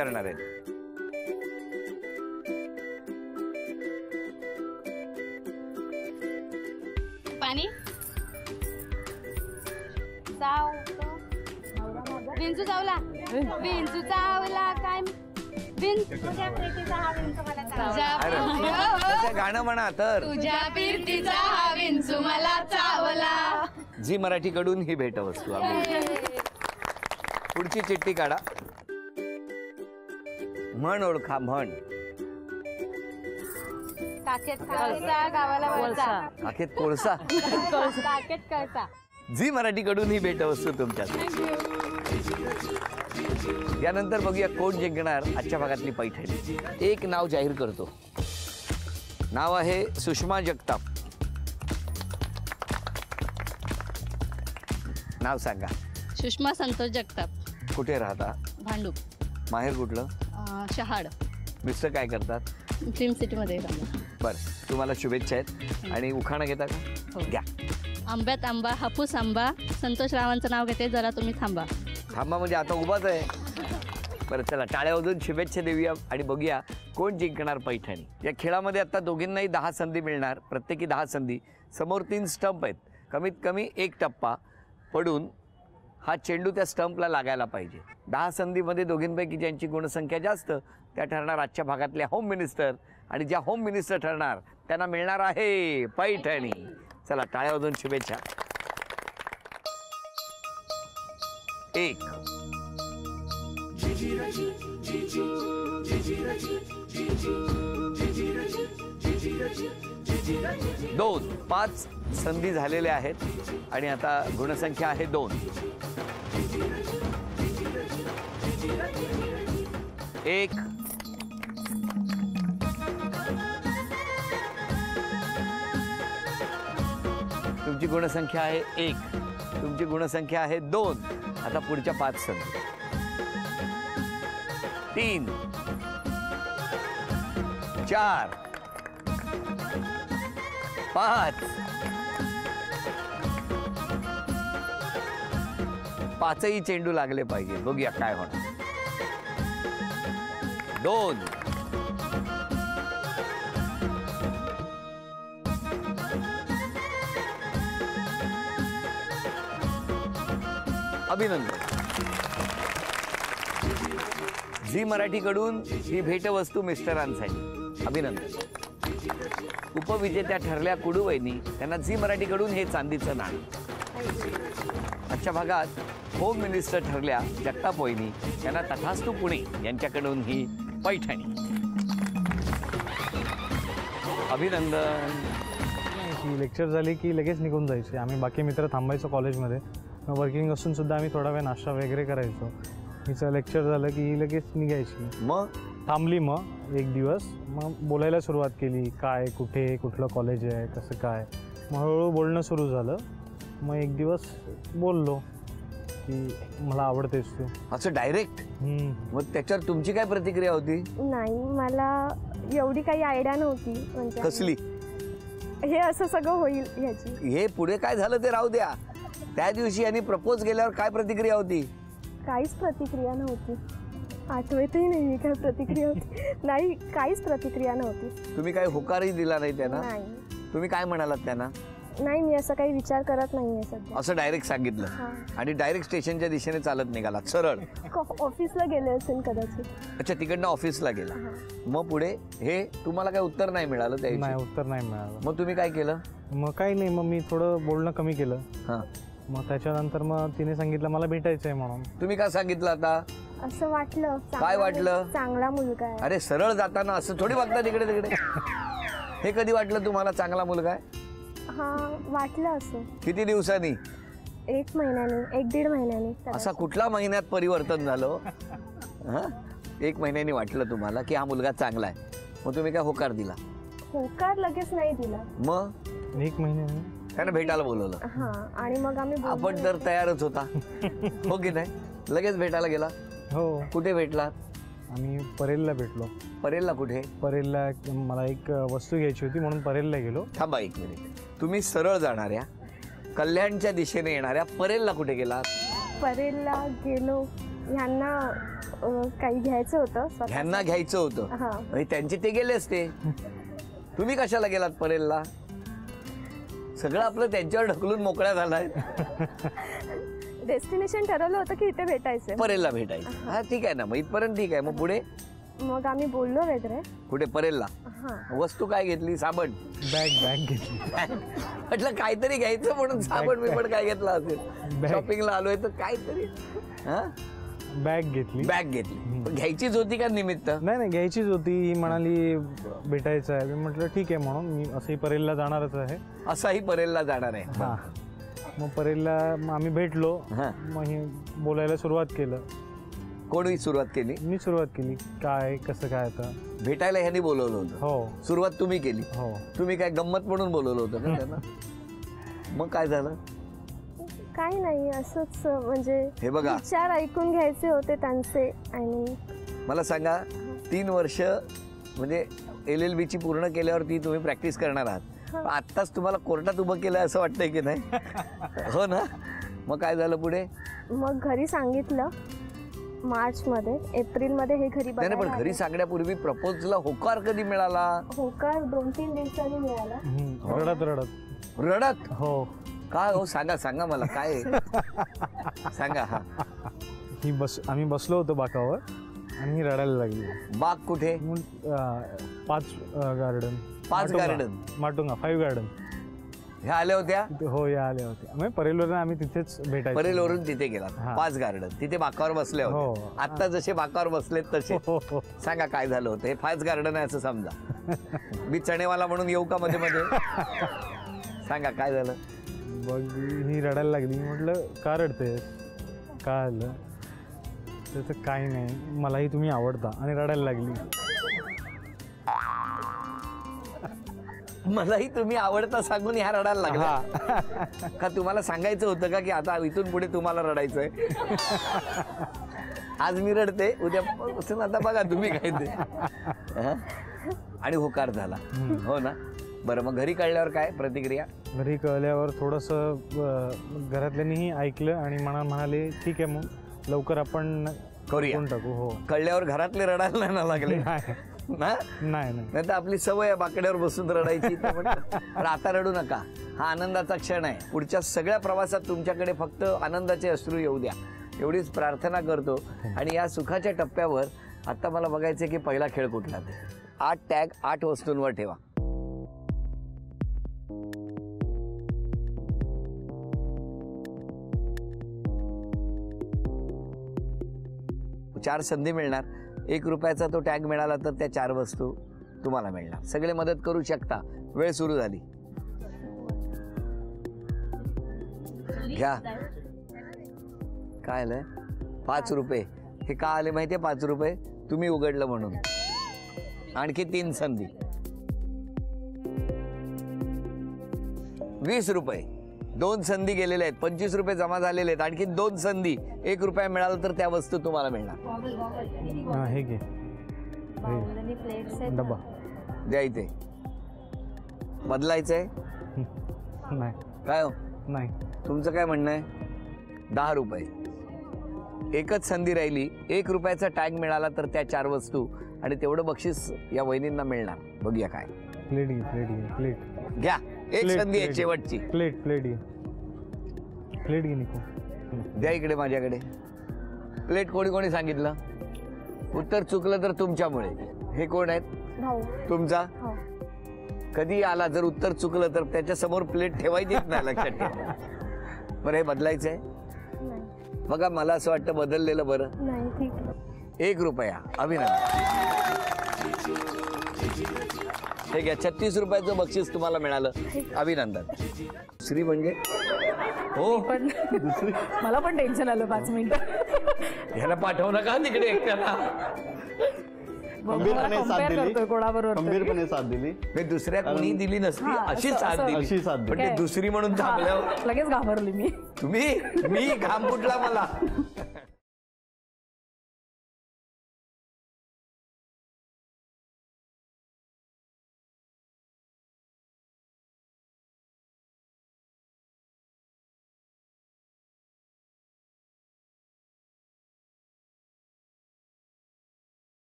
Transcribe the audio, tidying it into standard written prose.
करणार आहेत. पाणी विंचू चावला विंचू चावला काय गाणं म्हणा तर. तुझ्या फिरतीचा हा विंचू मला चावला. झी मराठी कडून ही भेटवस्तू. पुढची चिठ्ठी काढा. म्हण ओळखा म्हण. काखेत कळसा गावाला वळसा. काखेत कोळसा. काखेत कळसा. झी मराठी कडून ही भेटवस्तू तुमच्यासाठी. यानंतर बघूया कोण जिंकणार आजच्या भागातली पैठणी. एक नाव जाहीर करतो. नाव आहे सुषमा जगताप. नाव सांगा. सुषमा संतोष जगताप. कुठे राहता? भांडूप. माहेर कुठलं? शहाड. मिस्टर काय करतात? फिल्म सिटीमध्ये. बरं, तुम्हाला शुभेच्छा आहेत. आणि उखाणा घेता का? हो. घ्या. आंब्यात आंबा हापूस आंबा. संतोष रावांचं नाव घेते, जरा तुम्ही थांबा. थांबा म्हणजे आता उभाच आहे. बरं चला, टाळ्या वाजवून शुभेच्छा देऊया आणि बघूया कोण जिंकणार पैठणी. या खेळामध्ये आता दोघींनाही 10 संधी मिळणार. प्रत्येकी 10 संधी. समोर 3 स्टंप आहेत. कमीत कमी 1 टप्पा पडून हा चेंडू त्या स्टंपला लागायला पाहिजे. 10 संधीमध्ये दोघींपैकी ज्यांची गुणसंख्या जास्त त्या ठरणार आजच्या भागातल्या होम मिनिस्टर. आणि ज्या होम मिनिस्टर ठरणार त्यांना मिळणार आहे पैठणी. चला, टाळ्या वाजवून शुभेच्छा. 1 2 5 संधी झालेल्या आहेत आणि आता गुणसंख्या आहे 2. 1 तुमची गुणसंख्या आहे 1. तुमची गुणसंख्या आहे 2. आता पुढच्या 5 संधी. 3 4 5 5ही चेंडू लागले पाहिजे. बघूया काय होणार. 2 अभिनंदन. झी मराठीकडून ही भेटवस्तू मिस्टरांसाठी. अभिनंदन. उपविजेत्या ठरल्या कुडूवहिनी. त्यांना झी मराठीकडून हे चांदीचं नाणं. आजच्या भागात होम मिनिस्टर ठरल्या जगताप वहिनी. त्यांना तथास्तू पुणे यांच्याकडून ही पैठणी. अभिनंदन. लेक्चर झाली की लगेच निघून जायचे. आम्ही बाकी मित्र थांबायचो कॉलेजमध्ये. वर्किंग असून सुद्धा आम्ही थोडा वेळ नाश्ता वगैरे करायचो. हिचं लेक्चर झालं की ही लगेच निघायची. मग थांबली. मग एक दिवस मग बोलायला सुरुवात केली. काय कुठे कुठलं कॉलेज आहे कसं काय. मग हळूहळू बोलणं सुरू झालं. मग एक दिवस बोललो की मला आवडतेस तू. असं डायरेक्ट? मग त्याच्यावर तुमची काय प्रतिक्रिया होती? नाही, मला एवढी काही आयडिया नव्हती. म्हणजे कसली? हे असं सगळं होईल याची. हे पुढे काय झालं ते राहू द्या. त्या दिवशी यांनी प्रपोज केल्यावर काय प्रतिक्रिया होती? काहीच प्रतिक्रिया नव्हती. आठवतही नाही काय प्रतिक्रिया होती. नाही, काहीच प्रतिक्रिया नव्हती. तुम्ही काही होकारही दिला नाही त्यांना? नाही. तुम्ही काय म्हणालात त्यांना? नाही, मी असं काही विचार करत नाहीये सध्या. असं डायरेक्ट सांगितलं आणि डायरेक्ट स्टेशनच्या दिशेने चालत निघालात सरळ? ऑफिसला गेले असेल कदाचित. अच्छा, तिकडनं ऑफिसला गेला. मग पुढे हे तुम्हाला काय उत्तर नाही मिळालं? नाही, उत्तर नाही मिळालं. मग तुम्ही काय केलं? मग काही नाही. मग मी थोडं बोलणं कमी केलं. हां. मग त्याच्यानंतर मग तिने सांगितलं मला भेटायचंय म्हणून. तुम्ही काय सांगितलं आता? असं वाटलं. काय वाटलं? चांगला मुलगा आहे. अरे सरळ जाताना असं थोडी बघता तिकडे तिकडे. हे कधी वाटलं तुम्हाला चांगला मुलगा आहे? हा, वाटलं असं. किती दिवसांनी? 1 महिन्याने, 1-1.5 महिन्याने. असा कुठला महिन्यात परिवर्तन झालं? हा, 1 महिन्यानी वाटलं तुम्हाला की हा मुलगा चांगला आहे. मग तुम्ही काय होकार दिला? होकार लगेच नाही दिला. मग 1 महिन्याने त्याने भेटायला बोलवलं. हा, आणि मग आपण तर तयारच होता. हो की नाही? लगेच भेटायला गेला? हो. कुठे भेटला? आम्ही परेलला भेटलो. परेलला कुठे? परेलला मला एक वस्तू घ्यायची होती म्हणून परेलला गेलो. थांबा 1 मिनिट. तुम्ही सरळ जाणाऱ्या कल्याणच्या दिशेने येणाऱ्या परेलला कुठे गेलात? परेलला गेलो. ह्यांना काही घ्यायचं होतं स्वतः. ह्यांना घ्यायचं होतं हा. आणि त्यांचे ते गेले असते. तुम्ही कशाला गेलात परेलला? सगळं आपलं त्यांच्यावर ढकलून मोकळ्या झालाय. डेस्टिनेशन ठरवलं होतं की इथे भेटायचं. परेलला भेटायचं. हा ठीक आहे ना, मग इथपर्यंत ठीक आहे. मग पुढे मग आम्ही बोललो वगैरे. कुठे? परेलला. हा. वस्तू काय घेतली? साबण. बॅग घेतली. म्हटलं काहीतरी घ्यायचं म्हणून साबण बिबण काय घेतला असेल. Bag. शॉपिंगला आलोय तर काहीतरी. हा, बॅग घेतली. बॅग घेतली. पण घ्यायचीच होती का निमित्त? नाही घ्यायचीच होती. ही म्हणाली भेटायचं आहे. मी म्हटलं ठीक आहे म्हणून मी असंही परेलला जाणारच आहे. असाही परेलला जाणार आहे. हां, मग परेलला आम्ही भेटलो. हा. मग हे बोलायला सुरुवात केलं. कोणी सुरुवात केली? मी सुरुवात केली. काय कसं काय आता. भेटायला ह्यांनी बोलवलं होतं. हो सुरुवात तुम्ही केली. हो. तुम्ही काय गंमत म्हणून बोलवलं होतं ना त्यांना? मग काय झालं? काही नाही, असंच म्हणजे हे बघा, विचार ऐकून घ्यायचे होते त्यांचे. आणि मला सांगा, 3 वर्ष म्हणजे LLB ची पूर्ण केल्यावरती तुम्ही प्रॅक्टिस करणार आहात. पण आत्ताच तुम्हाला कोर्टात उभं केलं असं वाटतंय की नाही? हो ना. मग काय झालं पुढे? मग घरी सांगितलं मार्चमध्ये. एप्रिलमध्ये हे घरी नाही बघायला पण घरी आले. सांगण्यापूर्वी प्रपोजला होकार कधी मिळाला? होकार 2-3 दिवसांनी मिळाला. रडत रडत. रडत? हो. काय हो? सांगा मला काय आहे? सांगा. हा, आम्ही बसलो होतो बाकावर आणि ही रडायला लागली. बाग कुठे? 5 गार्डन. 5 गार्डन. माटुंगा 5 गार्डन. ह्या आल्या होत्या? हो, या आल्या होत्या. म्हणजे परेलवरून आम्ही तिथेच भेटायचो. परेलवरून तिथे गेला. हा. 5 गार्डन. तिथे बाकावर बसले हो. होते. आता जसे बाकावर बसलेत तसे. हो हो. सांगा काय झालं होतं? हे 5 गार्डन आहे असं समजा. मी चणेवाला म्हणून येऊ का मध्ये मध्ये? सांगा काय झालं? मग ही रडायला लागली. म्हटलं का रडतेस? काय आलं? त्याचं काही नाही, मलाही तुम्ही आवडता. आणि रडायला लागली. मलाही तुम्ही आवडता सांगून ह्या रडायला लागला का? तुम्हाला सांगायचं होतं का की आता इथून पुढे तुम्हाला रडायचंय? आज मी रडते, उद्या आता बघा तुम्ही काय ते. हा? आणि होकार झाला. हो ना. बरं, मग घरी कळल्यावर काय प्रतिक्रिया? घरी कळल्यावर थोडंसं घरातल्यांनीही ऐकलं आणि म्हणाले ठीक आहे मग लवकर आपण करूया. करून टाकू. हो. कळल्यावर घरातले रडायला नाही ना लागले नाही ना? नाही नाही तर आपली सवय आहे बाकड्यावर बसून रडायची. तर म्हटलं, पण आता रडू नका. हा आनंदाचा क्षण आहे. पुढच्या सगळ्या प्रवासात तुमच्याकडे फक्त आनंदाचे अश्रू येऊ द्या एवढीच प्रार्थना करतो. आणि या सुखाच्या टप्प्यावर आता मला बघायचं की पहिला खेळ कुठला ते. 8 टॅग 8 वस्तूंवर ठेवा. चार संधी मिळणार. 1 रुपयाचा तो टॅग मिळाला तर त्या 4 वस्तू तुम्हाला मिळणार. सगळे मदत करू शकता. वेळ सुरू झाली. घ्या. काय आलंय? 5 रुपये. हे का आले माहितीये? 5 रुपये तुम्ही उघडलं म्हणून. आणखी 3 संधी. 20 रुपये. 2 संधी गेलेल्या आहेत. 25 रुपये जमा झालेले आहेत. आणखी 2 संधी. 1 रुपया मिळाला तर त्या वस्तू तुम्हाला मिळणार. हां, हे घे. डब्बा द्या इथे. बदलायचंय? नाही. काय हो? नाही. तुमचं काय म्हणणं आहे? 10 रुपये. एकच संधी राहिली. 1 रुपयाचा टॅग मिळाला तर त्या 4 वस्तू आणि तेवढं बक्षीस या वहिनींना मिळणार. बघूया काय. प्लेट घे. प्लेट घे. प्लेट घ्या. एक प्लेट, संधी आहे प्लेट. शेवटची. प्लेट घे. प्लेट घे निको. द्या इकडे माझ्याकडे. प्लेट कोणी कोणी सांगितलं? उत्तर चुकलं तर तुमच्यामुळे. हे कोण आहेत? भाऊ. तुमचा? हो. कधी आला जर उत्तर चुकलं तर त्याच्या समोर प्लेट ठेवायचीच नाही. लक्षात ठेवा. बरं, हे बदलायचंय? नाही. बघा, मला असं वाटतं बदललेलं बरं. नाही, ठीक आहे. 1 रुपया. अभिनंदन. हे घ्या. 36 रुपयाचं बक्षीस तुम्हाला मिळालं. अभिनंदन. दुसरी म्हणजे हो, पण मला पण टेन्शन आलं 5 मिनिटं. ह्याला पाठवू नका तिकडे एकट्याला. खंबीरपणे साथ compare दिली. करतोय कोणाबरोबर तरी. खंबीरपणे साथ दिली. हे दुसऱ्या कोणी दिली नसती. हा, अशी असं- साथ असं- दिली. अशी साथ दिली. पण ते काय? दुसरी म्हणून थांबल्यावर लगेच घाबरली मी. मी घाम फुटला मला.